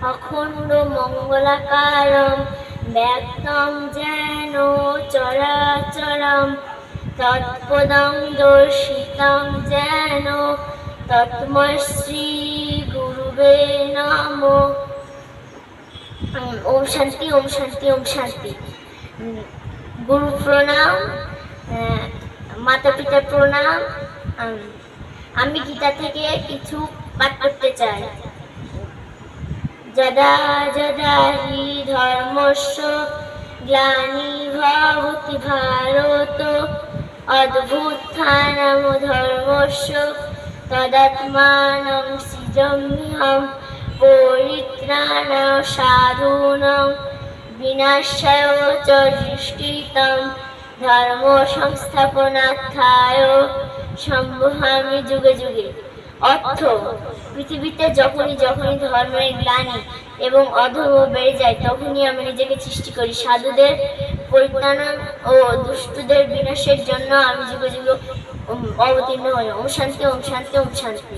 অখণ্ড মঙ্গলাকারম ব্যক্তম যেন চরাচরম তৎপদং দর্শিতং যেন তস্मै শ্রী গুরুবে নমঃ। ওম শান্তি, ওম শান্তি, ওম শান্তি। গুরু প্রণাম, মাতা পিতা প্রণাম। আমি গীতা থেকে কিছু পাঠ করতে চাই। যদা যদা হি ধর্মস্য গ্লানির্ভবতি ভারত অভ্যুত্থানম ধর্মস্য তদাত্মানং সৃজাম্যহম পরিত্রাণায় সাধূনাং বিনাশায় চ দুষ্কৃতং ধর্ম সংস্থাপনার্থায় সম্ভবামি যুগে যুগে। অর্থ: পৃথিবীতে যখনই যখনই ধর্মের গ্লানি এবং অধর্ম বেড়ে যায়, তখনই আমি নিজেকে সৃষ্টি করি। সাধুদের পরিত্রাণ ও দুষ্টদের বিনাশের জন্য আমি যুগে যুগে অবতীর্ণ হই। ওম শান্তি, ওম শান্তি, ওম শান্তি।